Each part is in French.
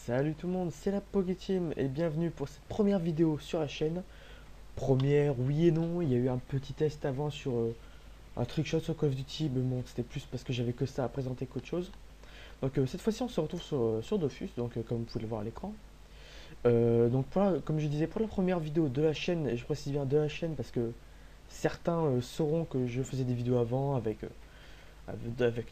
Salut tout le monde, c'est la Pokéteam et bienvenue pour cette première vidéo sur la chaîne. Première, oui et non, il y a eu un petit test avant sur un trickshot sur Call of Duty, mais bon, c'était plus parce que j'avais que ça à présenter qu'autre chose. Donc cette fois-ci, on se retrouve sur Dofus, donc comme vous pouvez le voir à l'écran. Donc comme je disais, pour la première vidéo de la chaîne, et je précise bien de la chaîne parce que certains sauront que je faisais des vidéos avant avec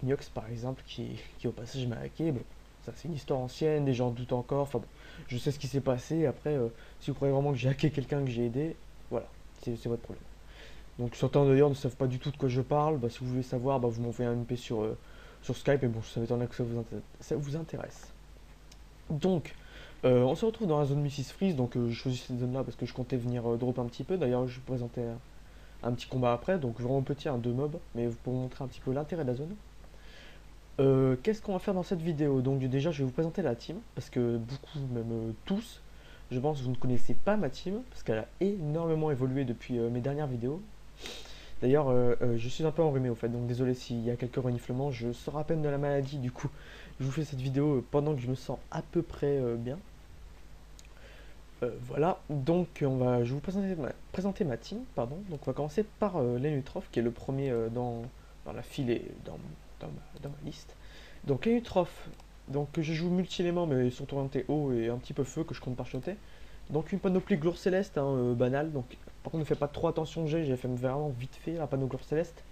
Niox par exemple, qui au passage m'a hacké. Bon, ça c'est une histoire ancienne, des gens doutent encore. Enfin bon, je sais ce qui s'est passé. Après, si vous croyez vraiment que j'ai hacké quelqu'un que j'ai aidé, voilà, c'est votre problème. Donc certains d'ailleurs ne savent pas du tout de quoi je parle. Bah, si vous voulez savoir, bah, vous m'envoyez un MP sur Skype. Et bon, ça m'étonnerait que ça vous intéresse. Donc, on se retrouve dans la zone Mrs. Freeze. Donc, je choisis cette zone là parce que je comptais venir drop un petit peu. D'ailleurs, je vais vous présenter un petit combat après. Donc, vraiment petit, un 2 mobs. Mais pour vous montrer un petit peu l'intérêt de la zone. Qu'est-ce qu'on va faire dans cette vidéo? Donc déjà je vais vous présenter la team, parce que beaucoup, même tous, je pense que vous ne connaissez pas ma team, parce qu'elle a énormément évolué depuis mes dernières vidéos. D'ailleurs je suis un peu enrhumé au fait, donc désolé s'il y a quelques reniflements, je sors à peine de la maladie, du coup je vous fais cette vidéo pendant que je me sens à peu près bien. Voilà, donc je vais vous présenter ma team, pardon. Donc on va commencer par Lenutroph, qui est le premier dans la file et dans ma liste. Donc Lenutroph, donc je joue multi-éléments mais surtout orienté haut et un petit peu feu que je compte parchoter. Donc une panoplie gloire céleste, hein, banale. Donc par contre ne faites pas trop attention au jet, j'ai fait vraiment vite fait la panneau gloire céleste.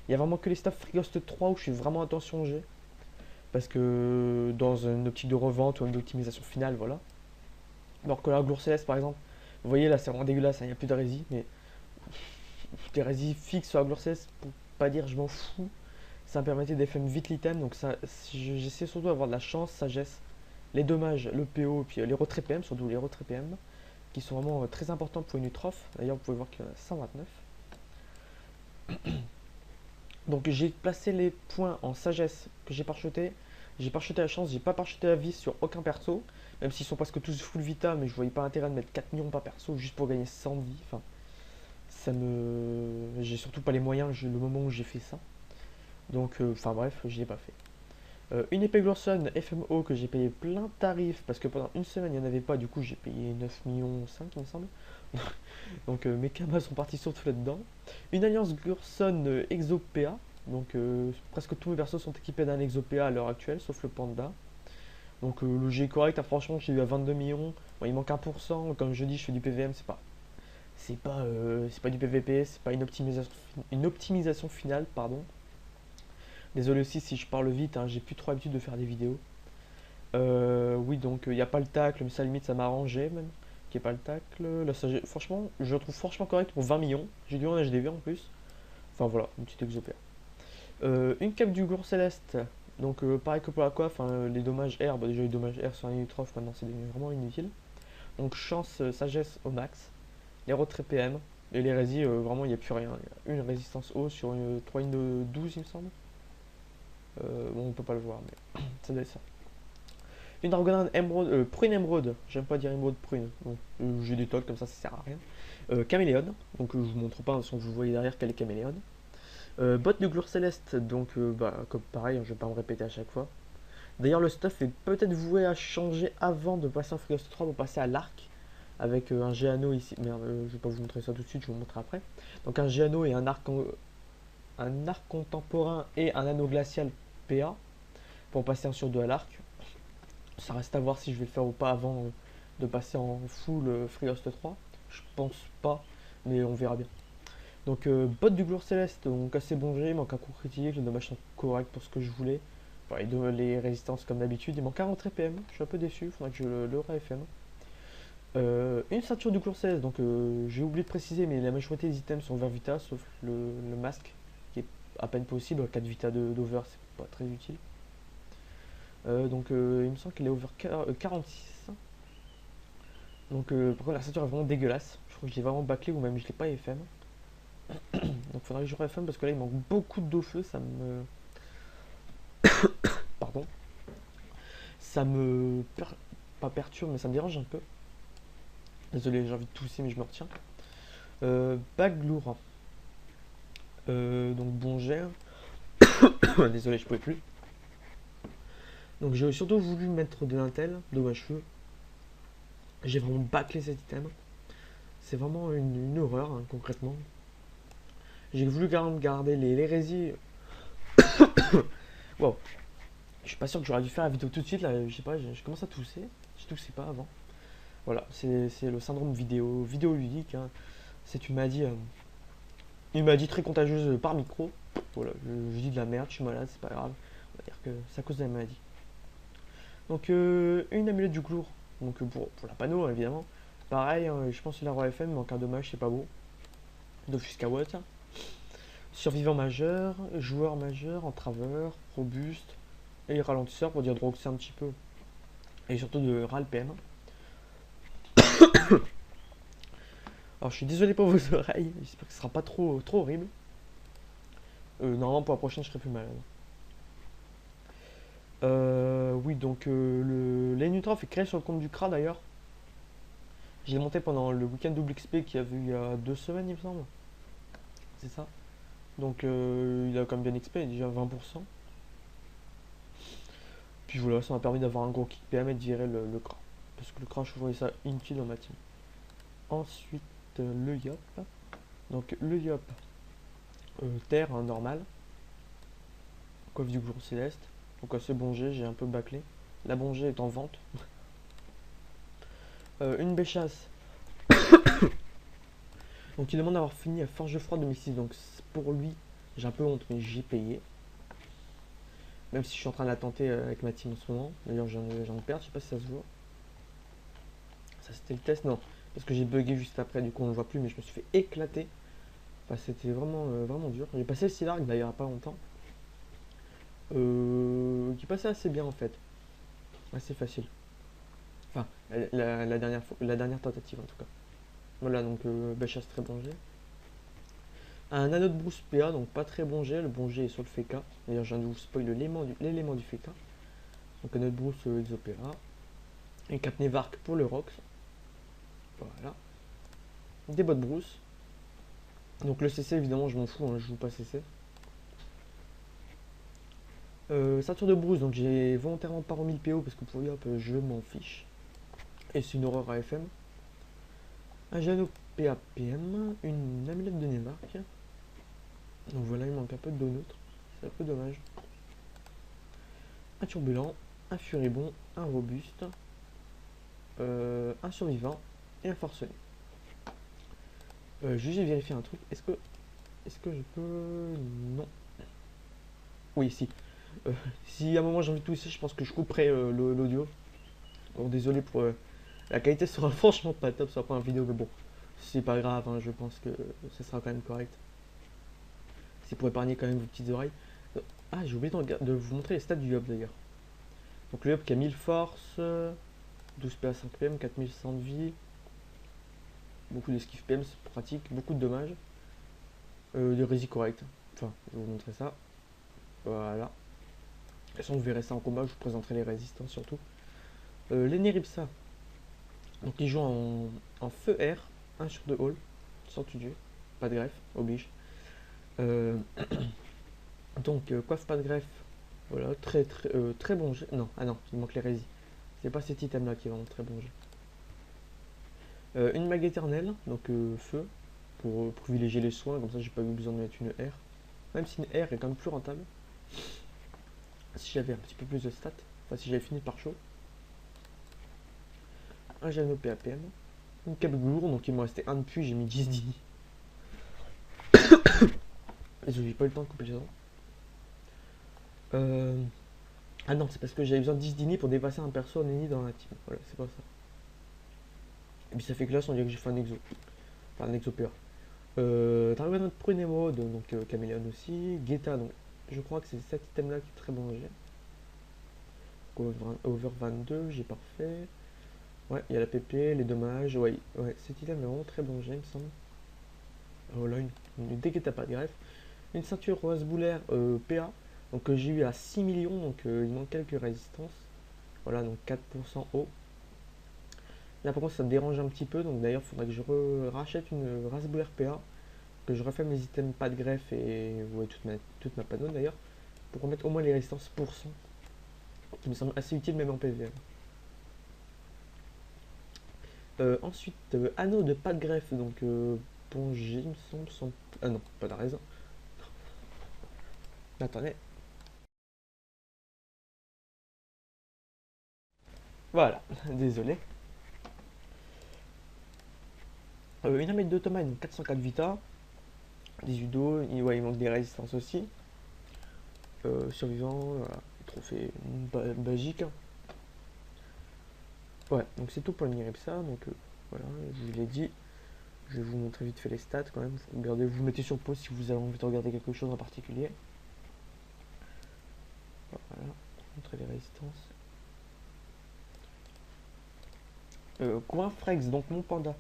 Il y a vraiment que les staffs Frighost 3 où je fais vraiment attention au jet. Parce que dans une optique de revente ou une optimisation finale, voilà. Alors que la gloire céleste par exemple, vous voyez là c'est vraiment dégueulasse, hein, il n'y a plus de rési, mais des rési fixes sur la gloire céleste, pour pas dire je m'en fous. Ça me permettait d'FM vite l'item, donc ça, j'essaie surtout d'avoir de la chance, sagesse, les dommages, le PO, et puis les retraits PM, surtout les retraits PM, qui sont vraiment très importants pour une utroph. D'ailleurs, vous pouvez voir qu'il y en a 129. Donc j'ai placé les points en sagesse que j'ai parcheté. J'ai parcheté la chance, j'ai pas parcheté la vie sur aucun perso, même s'ils sont presque tous full vita, mais je voyais pas intérêt de mettre 4 millions par perso juste pour gagner 100 vie. Enfin, j'ai surtout pas les moyens le moment où j'ai fait ça. Donc, enfin bref, je l'ai pas fait. Une épée Glorson FMO que j'ai payé plein tarif parce que pendant une semaine il n'y en avait pas, du coup j'ai payé 9 millions 5 il me semble. Donc mes kamas sont partis surtout là-dedans. Une alliance Glorson ExoPA, donc presque tous mes persos sont équipés d'un ExoPA à l'heure actuelle sauf le Panda. Donc le G est correct, hein, franchement j'ai eu à 22 millions, bon, il manque 1%, comme je dis je fais du PVM, c'est pas du PVP, c'est pas une optimisation finale, pardon. Désolé aussi si je parle vite, hein, j'ai plus trop l'habitude de faire des vidéos. Oui, donc il n'y a pas le tacle, mais ça limite ça m'a arrangé même. Qu'il n'y ait pas le tacle. Là, ça, franchement, je le trouve franchement correct pour 20 millions. J'ai dû en HDV en plus. Enfin voilà, une petite exopère. Une cape du Gour Céleste. Donc pareil que pour la coiffe, hein, les dommages R, bah, déjà les dommages R sur un Unitroph, maintenant c'est devenu vraiment inutile. Donc chance, sagesse au max. Les retraits PM. Et les résis, vraiment il n'y a plus rien. Il y a une résistance haut sur une 3 de 12 il me semble. Bon, on peut pas le voir, mais ça doit être ça. Une Dragonade émeraude, prune émeraude, j'aime pas dire émeraude prune, donc j'ai des tocs comme ça sert à rien. Caméléon, donc je vous montre pas, sans que vous voyez derrière quel est Caméléon. Botte de gloire céleste, donc bah, comme pareil, je vais pas me répéter à chaque fois. D'ailleurs, le stuff est peut-être voué à changer avant de passer en Frigos 3 pour passer à l'arc. Avec un Géano ici, merde, je vais pas vous montrer ça tout de suite, je vais vous montrer après. Donc un Géano et un arc contemporain et un anneau glacial PA pour passer en sur 2 à l'arc. Ça reste à voir si je vais le faire ou pas avant de passer en full Freehost 3. Je pense pas, mais on verra bien. Donc, bot du gloire céleste, donc assez bon jet, il manque un coup critique, les dommages sont corrects pour ce que je voulais. Enfin, les résistances comme d'habitude, il manque un rentrée PM, je suis un peu déçu, il faudra que je le réfm. Une ceinture du gloire céleste, donc j'ai oublié de préciser, mais la majorité des items sont over vita, sauf le masque, qui est à peine possible, 4 vita d'over, c'est pas très utile. Donc il me semble qu'il est over 46. Donc par contre la ceinture est vraiment dégueulasse. Je crois que je l'ai vraiment bâclé ou même je l'ai pas FM. Donc faudrait que je refm parce que là il manque beaucoup de feu, ça me. Pardon. Ça me. Pas perturbe mais ça me dérange un peu. Désolé, j'ai envie de tousser mais je me retiens. Bagloura. Donc bon jet. Désolé, je pouvais plus. Donc j'ai surtout voulu mettre de l'intel de ma cheveux. J'ai vraiment bâclé cet item. C'est vraiment une horreur, hein, concrètement. J'ai voulu quand même garder l'hérésie. Wow. Je suis pas sûr que j'aurais dû faire la vidéo tout de suite. Là, je sais pas, je commence à tousser. Je toussais pas avant. Voilà, c'est le syndrome vidéoludique. Hein. C'est une maladie très contagieuse par micro. Voilà, je dis de la merde, je suis malade, c'est pas grave. On va dire que c'est à cause de la maladie. Donc une amulette du clour. Donc pour la panneau, hein, évidemment. Pareil, hein, je pense que la Roi FM, mais en cas de dommage, c'est pas beau. D'Offusca Watt. Survivant majeur, joueur majeur, entraveur, robuste, et ralentisseur pour dire de roxer un petit peu. Et surtout de RAL PM. Alors je suis désolé pour vos oreilles, j'espère que ce sera pas trop horrible. Normalement pour la prochaine je serai plus malade. Oui donc l'Enutrof est créé sur le compte du CRA d'ailleurs. Je l'ai monté pendant le week-end double XP qu'il y a eu il y a 2 semaines il me semble. C'est ça. Donc il a quand même bien XP, déjà 20%. Puis voilà, ça m'a permis d'avoir un gros kick PM et de virer le CRA. Parce que le CRA je trouvais ça inutile dans ma team. Ensuite le Yop. Donc le Yop. Terre, hein, normal. Coiffe du jour céleste. Donc assez bon jet, j'ai un peu bâclé. La bon jet est en vente. Une béchasse. Donc il demande d'avoir fini à Forge Froide 2006. Donc pour lui, j'ai un peu honte, mais j'ai payé. Même si je suis en train de la tenter avec ma team en ce moment. D'ailleurs j'en ai perdu, je sais pas si ça se voit. Ça c'était le test, non. Parce que j'ai bugué juste après, du coup on ne le voit plus, mais je me suis fait éclater. Enfin, c'était vraiment dur. J'ai passé le Silark d'ailleurs il n'y a pas longtemps. Qui passait assez bien en fait. Assez facile. Enfin, la dernière tentative en tout cas. Voilà, donc Béchasse très bon jet. Un anneau de brousse PA, donc pas très bon jet. Le bon jet est sur le FK. D'ailleurs, je viens de vous spoil l'élément du FK. Donc anneau de brousse Exo PA. Et Capnevark pour le Rox. Voilà. Des bottes brousse. Donc le CC, évidemment, je m'en fous, hein, je joue pas CC. Ceinture de brousse, donc j'ai volontairement pas remis le PO parce que pour Yop, je m'en fiche. Et c'est une horreur à FM. Un Jano PAPM, une amulette de Nemark. Donc voilà, il manque un peu de deux neutres. C'est un peu dommage. Un turbulent, un furibond, un robuste, un survivant et un forcené. Juste vérifier un truc. Est-ce que je peux... Non. Oui, si. Si à un moment j'ai envie de tousser, je pense que je couperai l'audio. Donc désolé pour... la qualité sera franchement pas top sur la première vidéo, mais bon. C'est pas grave, hein, je pense que ça sera quand même correct. C'est pour épargner quand même vos petites oreilles. Ah, j'ai oublié de vous montrer les stats du Yop d'ailleurs. Donc le Yop qui a 1000 force, 12 PA 5 PM, 4100 de vie, beaucoup d'esquive PM, c'est pratique, beaucoup de dommages, des résis corrects. Enfin, je vais vous montrer ça. Voilà. De toute façon, vous verrez ça en combat, je vous présenterai les résistants surtout. L'Eneripsa. Donc il joue en feu R, 1 sur 2 hall, sans tuer, pas de greffe, oblige. Donc coiffe pas de greffe, voilà, très bon jet. Non, ah non, il manque les résis. C'est pas cet item là qui est vraiment très bon jet. Une mague éternelle, donc feu, pour privilégier les soins, comme ça j'ai pas eu besoin de mettre une R. Même si une R est quand même plus rentable. Si j'avais un petit peu plus de stats, enfin si j'avais fini par chaud. Un Jano PAPM, une cape lourde, donc il me restait un de plus, j'ai mis 10 dini. J'ai pas eu le temps de couper les dents. Ah non, c'est parce que j'avais besoin de 10 dini pour dépasser un perso en ennemi dans la team. Voilà, c'est pas ça. Et puis ça fait que là, on dirait que j'ai fait un exo. Enfin, un exo PA. Target notre Prunemo, donc Caméléon aussi. Guetta, donc je crois que c'est cet item là qui est très bon jet. Over 22, j'ai parfait. Ouais, il y a la PP, les dommages. Ouais, cet item est vraiment très bon jet, il me semble. Voilà, une Guetta pas de greffe. Une ceinture rose boulaire PA. Donc j'ai eu à 6 millions, donc il manque quelques résistances. Voilà, donc 4% haut. Là par contre ça me dérange un petit peu, donc d'ailleurs il faudrait que je rachète une race boulaire PA. Que je referme les items pas de greffe et ouais, toute ma panneau d'ailleurs. Pour remettre au moins les résistances %. qui me semble assez utile même en PvM. Ensuite, anneau de pas de greffe, donc bon, j'ai, il me semble, ah non, pas de raison. Attendez. Voilà, désolé. Une armée d'automate, 404 vita, 18 d'eau, ouais, il manque des résistances aussi. Survivant, voilà, trophée basique. Ouais, donc c'est tout pour le Niripsa, donc voilà, je vous l'ai dit. Je vais vous montrer vite fait les stats quand même. Regardez, vous mettez sur pause si vous avez envie de regarder quelque chose en particulier. Voilà, montrer les résistances. Coin Frex, donc mon panda.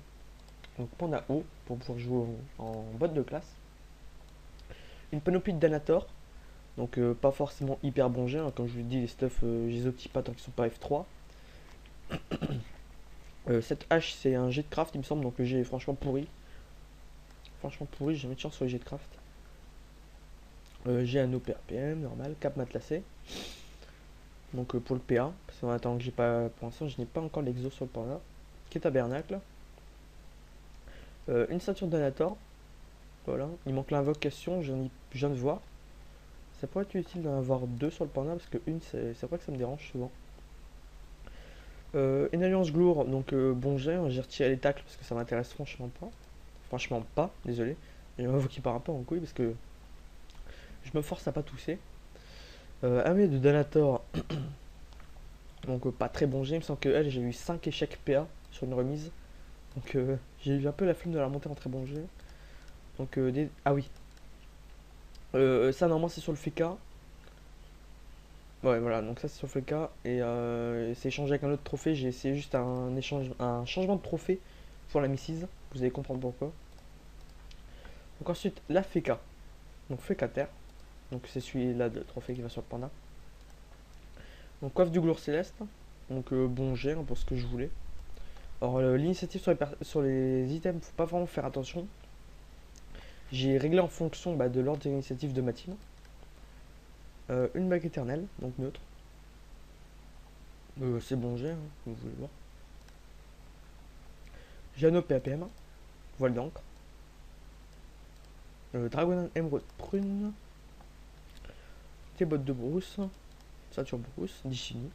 Donc panda haut pour pouvoir jouer en botte de classe. Une panoplie de Danator. Donc pas forcément hyper bon jet, hein. Comme je vous l'ai dit, les stuff, je les optis pas tant qu'ils sont pas F3. Cette hache c'est un jet de craft il me semble, donc le jet est franchement pourri. Franchement pourri, j'ai jamais de chance sur les jets de craft. J'ai un OPRPM normal, cap matelassé. Donc pour le PA, parce qu'on attend que j'ai pas. Pour l'instant je n'ai pas encore l'exo sur le panda. Qui est tabernacle. Une ceinture d'Anator. Voilà. Il manque l'invocation, je viens de voir. Ça pourrait être utile d'en avoir deux sur le panda parce que une c'est vrai que ça me dérange souvent. Une alliance glour, donc bon jet, hein, j'ai retiré les tacles parce que ça m'intéresse franchement pas. Franchement pas, désolé. J'ai invoqué par un peu en couille parce que je me force à pas tousser. Armée de Danator, donc pas très bon jet, il me semble que elle j'ai eu 5 échecs PA sur une remise. Donc j'ai eu un peu la flemme de la monter en très bon jet. Donc ah oui. Ça normalement c'est sur le FK. Ouais voilà, donc ça c'est sur le FK. Et c'est échangé avec un autre trophée. J'ai essayé juste un changement de trophée pour la Mrs. Vous allez comprendre pourquoi. Donc ensuite la FK. Donc FK terre. Donc c'est celui-là de trophée qui va sur le panda. Donc coiffe du gloire céleste. Donc bon jet hein, pour ce que je voulais. Alors l'initiative sur les items, faut pas vraiment faire attention. J'ai réglé en fonction de l'ordre d'initiative de ma team. Une bague éternelle, donc neutre. C'est bon jet, hein, comme vous voulez voir. Jano PAPM, voile d'encre. Dragon Emerald prune. Tes bottes de brousse. Ceinture brousse, Dishini.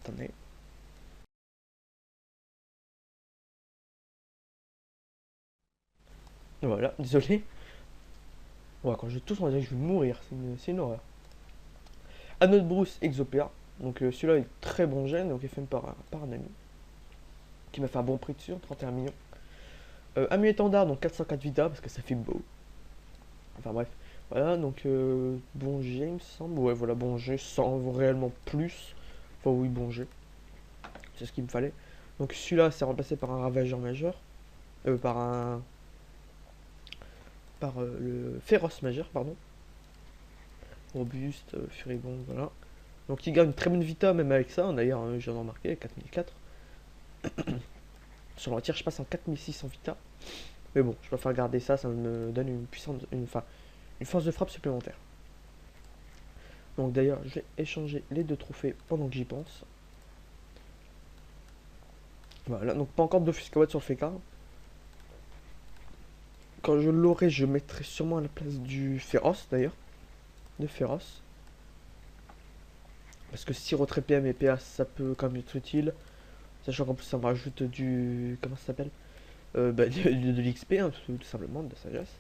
Attendez. Voilà, désolé. Ouais, quand je tousse, on dirait que je vais mourir. C'est une horreur. Anneau de brousse Exopéa. Donc celui-là est très bon jet, donc il est fait par un ami. Qui m'a fait un bon prix dessus, 31 millions. Ami étendard, donc 404 vita, parce que ça fait beau. Enfin bref. Voilà, donc bon jet, il me semble. Ouais, voilà, bon jet, sans réellement plus. Enfin, oui, bon jet. C'est ce qu'il me fallait. Donc celui-là, c'est remplacé par un ravageur majeur. Par un. Par le féroce majeur, pardon. Robuste, furibond, voilà. Donc il gagne une très bonne vita, même avec ça. D'ailleurs, j'ai remarqué, 4004. Sur le tir, je passe en 4600 vita. Mais bon, je préfère garder ça, ça me donne une puissance. Une force de frappe supplémentaire. Donc d'ailleurs, je vais échanger les deux trophées pendant que j'y pense. Voilà, donc pas encore d'offuscawad sur le FK. Quand je l'aurai, je mettrai sûrement à la place du féroce d'ailleurs. De féroce. Parce que si retrait PM et PA, ça peut quand même être utile. Sachant qu'en plus, ça me rajoute du. Comment ça s'appelle de l'XP, hein, tout simplement, de la sagesse.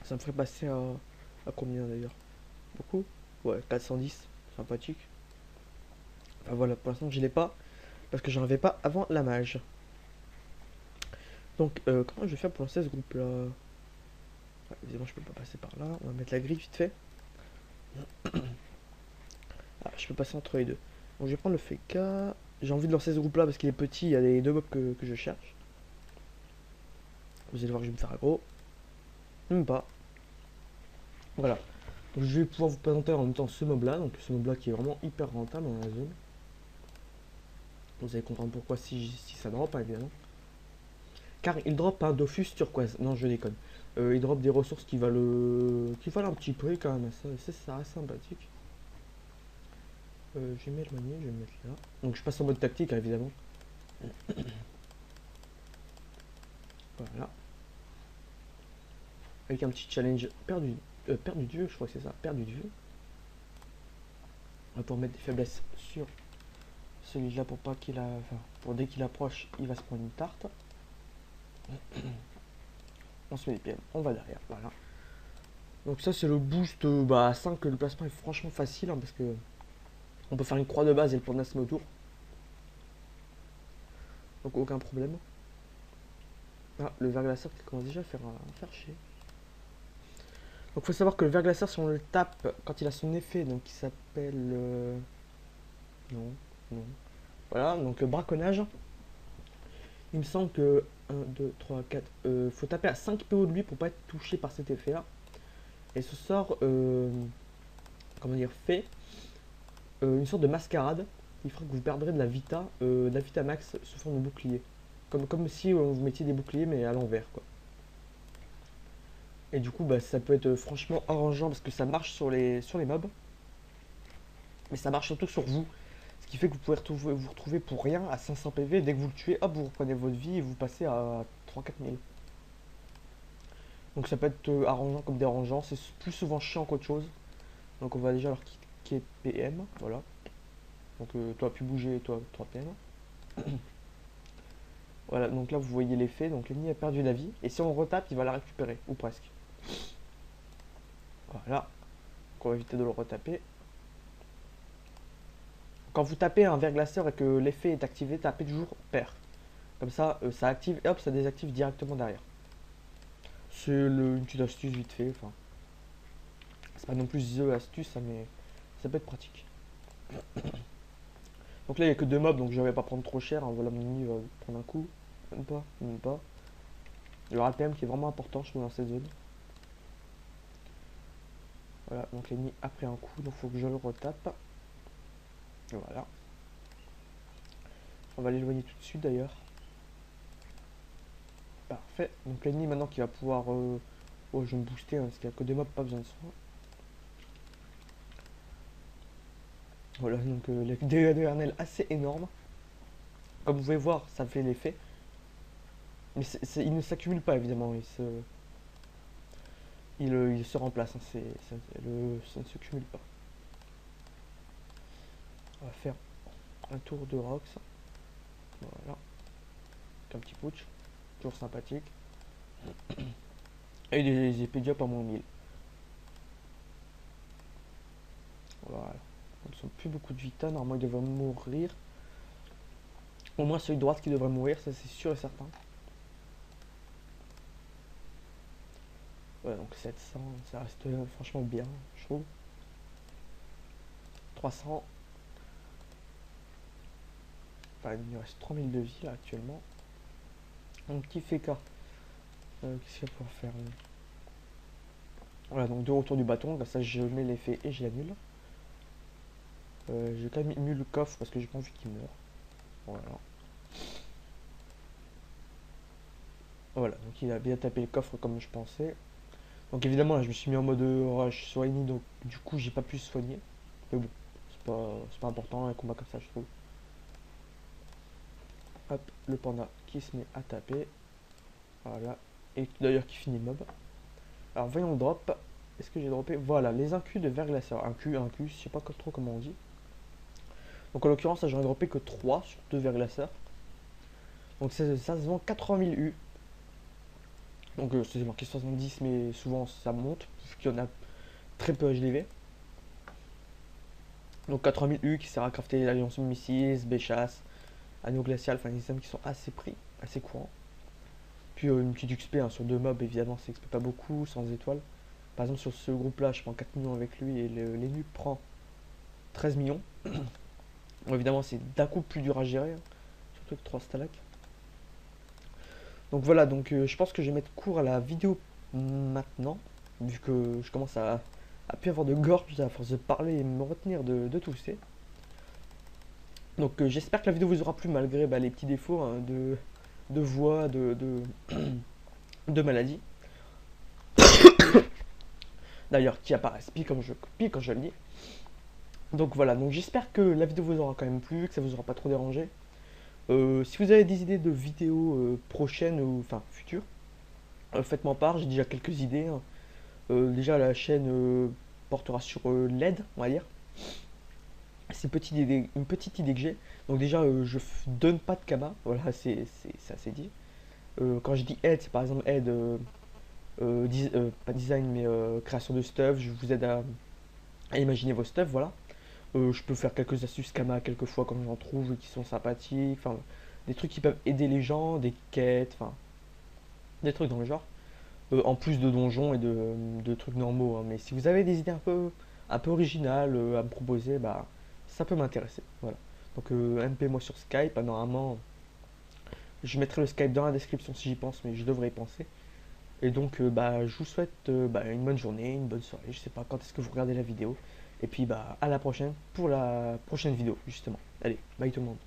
Ça me ferait passer à combien d'ailleurs? Beaucoup? Ouais, 410. Sympathique. Enfin voilà, pour l'instant, je l'ai pas. Parce que j'en avais pas avant la mage. Donc, comment je vais faire pour lancer ce groupe là? Évidemment, je peux pas passer par là. On va mettre la grille vite fait. Ah, je peux passer entre les deux. Donc, je vais prendre le FK. J'ai envie de lancer ce groupe là parce qu'il est petit. Il y a les deux mobs que je cherche. Vous allez voir que je vais me faire aggro. Même pas. Voilà. Donc, je vais pouvoir vous présenter en même temps ce mob là. Donc, ce mob là qui est vraiment hyper rentable dans la zone. Vous allez comprendre pourquoi si ça drop, hein, évidemment. Car il drop un Dofus turquoise. Non, je déconne. Il drop des ressources qui valent un petit prix quand même. Ça reste sympathique. Je vais m'éloigner, je vais me mettre là. Donc je passe en mode tactique, hein, évidemment. Voilà. Avec un petit challenge perdu de vue, je crois que c'est ça, perdu de vue. On va pouvoir mettre des faiblesses sur celui-là pour pas qu'il a. Enfin, pour dès qu'il approche, il va se prendre une tarte. On se met les PM, on va derrière, voilà. Donc ça c'est le boost à 5, le placement est franchement facile hein, parce que on peut faire une croix de base et le panda se met autour. Donc aucun problème. Ah, le verglaceur qui commence déjà à faire chier. Donc faut savoir que le verglaceur si on le tape quand il a son effet, donc il s'appelle... Non, non. Voilà, donc braconnage. Il me semble que 1, 2, 3, 4... faut taper à 5 PO de lui pour pas être touché par cet effet là. Et ce sort, comment dire, fait une sorte de mascarade qui fera que vous perdrez de la vita max sous forme de bouclier. Comme si vous mettiez des boucliers mais à l'envers quoi. Et du coup bah, ça peut être franchement arrangeant parce que ça marche sur les mobs. Mais ça marche surtout sur vous. Ce qui fait que vous pouvez vous retrouver pour rien à 500 PV. Dès que vous le tuez, hop, vous reprenez votre vie et vous passez à 3-4 000. Donc ça peut être arrangeant comme dérangeant. C'est plus souvent chiant qu'autre chose. Donc on va déjà leur kicker PM. Voilà. Donc toi pu bouger, toi 3 PM. Voilà, donc là vous voyez l'effet. Donc l'ennemi a perdu la vie. Et si on le retape, il va la récupérer. Ou presque. Voilà. Donc on va éviter de le retaper. Quand vous tapez un verglaceur et que l'effet est activé, tapez toujours pair. Comme ça, ça active et hop, ça désactive directement derrière. C'est une petite astuce vite fait. Enfin, c'est pas non plus the astuce, hein, mais ça peut être pratique. Donc là, il n'y a que 2 mobs, donc je vais pas prendre trop cher. Hein. Voilà, mon ennemi va prendre un coup. Même pas, même pas. Le RPM qui est vraiment important, je trouve, dans cette zone. Voilà, donc l'ennemi a pris un coup, donc il faut que je le retape. Et voilà. On va l'éloigner tout de suite d'ailleurs. Parfait. Donc l'ennemi maintenant qui va pouvoir... Oh, je vais me booster, hein, parce qu'il n'y a que 2 mobs, pas besoin de soin. Voilà, donc les dégâts de Hernel assez énormes. Comme vous pouvez voir, ça fait l'effet. Mais il ne s'accumule pas évidemment, il se remplace, hein, ça ne se cumule pas. On va faire un tour de Rox. Voilà. Avec un petit putsch. Toujours sympathique. Et des épées diop à moins 1000. Voilà. Ils ne sont plus beaucoup de vita, normalement ils devraient mourir. Au moins celui de droite qui devrait mourir, ça c'est sûr et certain. Ouais, donc 700, ça reste franchement bien, je trouve. 300. Enfin, il me reste 3000 de vie là actuellement. Un petit FK. Qu'est-ce qu'il va pouvoir faire lui? Voilà, donc 2 retours du bâton. Comme ça, je mets l'effet et je l'annule. J'ai quand même mis le coffre parce que j'ai pas envie qu'il meure. Voilà. Voilà, donc il a bien tapé le coffre comme je pensais. Donc évidemment, là, je me suis mis en mode rush sur ennemi, donc du coup, j'ai pas pu soigner. Mais bon, c'est pas important un combat comme ça, je trouve. Hop, le panda qui se met à taper. Voilà. Et d'ailleurs qui finit le mob. Alors voyons le drop. Est-ce que j'ai droppé? Voilà, les incus de verglaceur. Un Q, je sais pas trop comment on dit. Donc en l'occurrence, j'en ai droppé que 3 sur 2 verglaceurs. Donc ça se vend 80 000 U. Donc c'est marqué 70, mais souvent ça monte, puisqu'il y en a très peu HDV. Donc 80 000 U qui sert à crafter l'alliance missiles, B-chasse, anneau glacial, enfin des items qui sont assez pris, assez courants. Puis une petite XP hein, sur 2 mobs, évidemment, c'est XP pas beaucoup, sans étoiles. Par exemple, sur ce groupe-là, je prends 4 millions avec lui et l'ennemi prend 13 millions. Bon, évidemment, c'est d'un coup plus dur à gérer, hein, surtout avec 3 stalacs. Donc voilà, donc je pense que je vais mettre court à la vidéo maintenant, vu que je commence à plus avoir de gorge à force de parler et me retenir de tousser. Donc j'espère que la vidéo vous aura plu malgré les petits défauts hein, de voix, de maladie. D'ailleurs, qui apparaissent pile quand je le dis. Donc voilà, donc j'espère que la vidéo vous aura quand même plu, que ça vous aura pas trop dérangé. Si vous avez des idées de vidéos prochaines ou enfin futures, faites-moi part, j'ai déjà quelques idées, hein. Déjà la chaîne portera sur l'aide, on va dire. C'est une petite idée que j'ai. Donc déjà, donne pas de Kama, voilà, c'est assez dit. Quand je dis aide, c'est par exemple aide, pas design, mais création de stuff. Je vous aide à imaginer vos stuff, voilà. Je peux faire quelques astuces Kama quelquefois quand j'en trouve qui sont sympathiques. Enfin, des trucs qui peuvent aider les gens, des quêtes, enfin, des trucs dans le genre. En plus de donjons et de trucs normaux, hein. Mais si vous avez des idées un peu originales à me proposer, bah, ça peut m'intéresser. Voilà. Donc MP moi sur Skype. Normalement, je mettrai le Skype dans la description si j'y pense, mais je devrais y penser. Et donc, bah, je vous souhaite bah, une bonne journée, une bonne soirée. Je sais pas quand est-ce que vous regardez la vidéo. Et puis, bah, à la prochaine pour la prochaine vidéo, justement. Allez, bye tout le monde.